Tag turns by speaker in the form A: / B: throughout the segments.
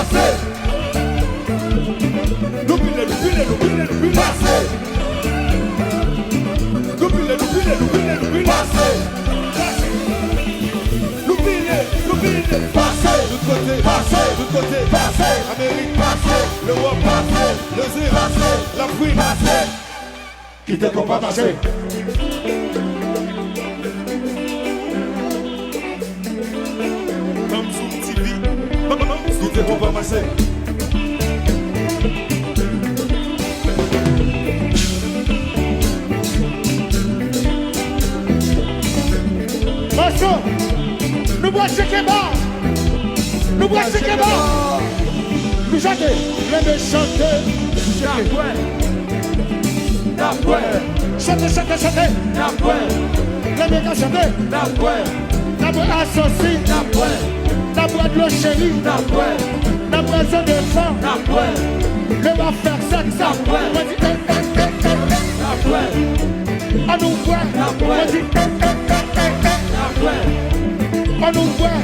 A: Passez. L'oublie, passez. L'oublie, passez. L'oublie, passez. De côté, passez. De côté, passez. Amérique, passez. L'Europe, passez. Le Zé, passez. L'Afrique, passez. Qui t'est qu'on va passer? Comme Zoom TV. Qui t'est qu'on va passer?
B: Macho, nous bois checker bas. Nous bois checker bas. Nous chanter, les chanter. Chantez, chantez, chantez. Les mégas chanter. D'abord associé. D'abord de l'eau chérie. D'abord zone de femme. Le va faire sexe. On nous voit. On nous voit.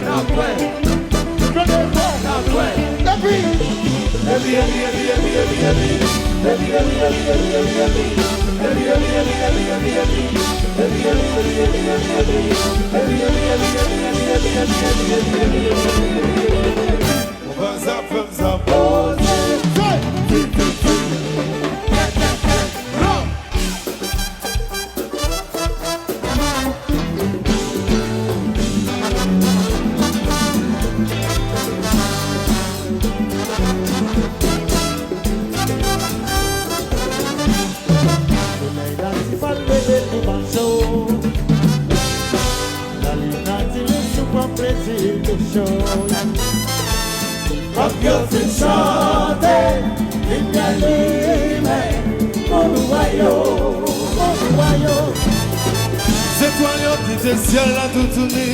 A: Ciel la tout tourné,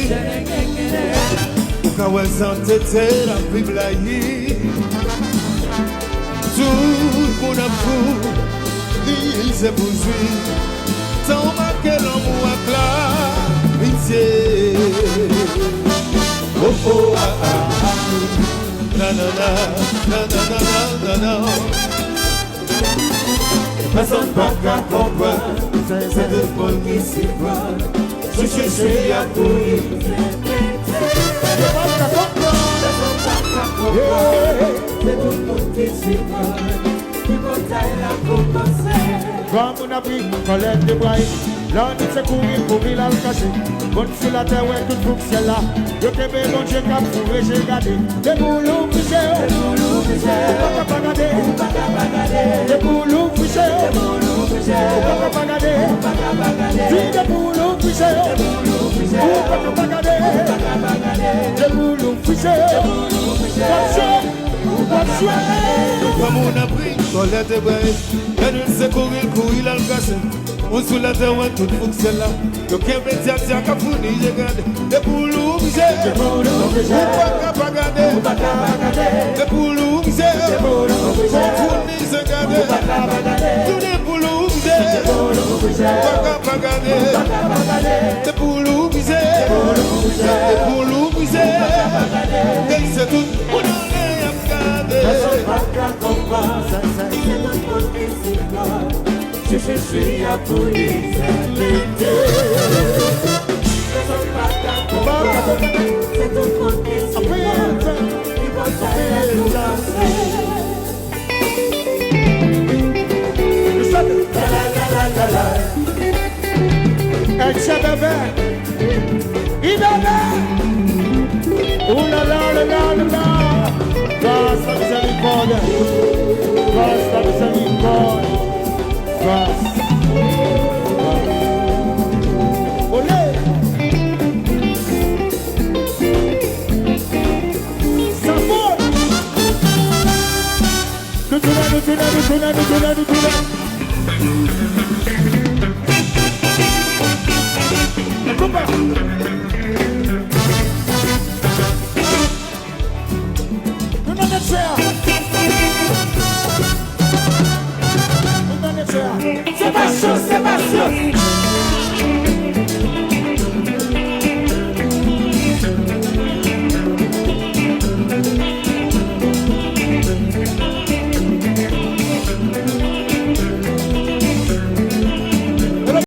A: quand elle s'entêtait la Bible tout mon amour, il s'est poursuivi, tant marqué l'amour à pitié. Oh oh ah ah, na na na na na na na na. Personne pas qu'à comprendre, c'est de bonne qui s'y croit. Je suis à courir. C'est tout le monde qui s'y voit. Qui bataille la commencer.
B: Comme on a pris colère de bois, là on s'est courir pour il a le caché. Bon sur la terre, ouais, tout le ciel là. Je t'ai fait mon j'ai qu'à fourrer, j'ai gardé. Des boulons fichés, des boulons fichés. Ou pas qu'à garder, ou pas qu'à garder. Des boulons fichés, des boulons fichés. Ou pas qu'à garder, ou pas qu'à garder. Des boulons fichés, des boulons fichés. Ou pas qu'à garder, ou pas qu'à garder. Des boulons fichés, des boulons fichés.
A: Comme on a pris colère de bois, elle s'est courir, il a le caché. On sous la terre, ouais, tout le ciel là. Le Québec, tiens, qu'à fournir, j'ai gardé. Des boulons fichés, des boulons fichés. Ou pas qu'à garder, ou pas qu'à garder. Des boulons fichés, des boulons fichés. Fournir, j'ai gardé. Ou pas qu'à garder. Tous les boulons fichés, des boulons fichés. Ou pas qu'à garder, ou pas qu'à garder. Des boulons fichés, des boulons fichés. Des boulons fichés. Dès c'est tout, on en est à garder.
C: Personne pas qu'à comprendre, c'est tout le monde qui s'y croit. Je suis à police, personne pas qu'à comprendre, c'est tout le monde qui s'y croit. Qui bataille la commencer.
B: Elle s'est bébé, il bébé. Ouh la la la la la la. Grâce à miséricorde, grâce à miséricorde, grâce. Olé. Ça vole. Nous tournons.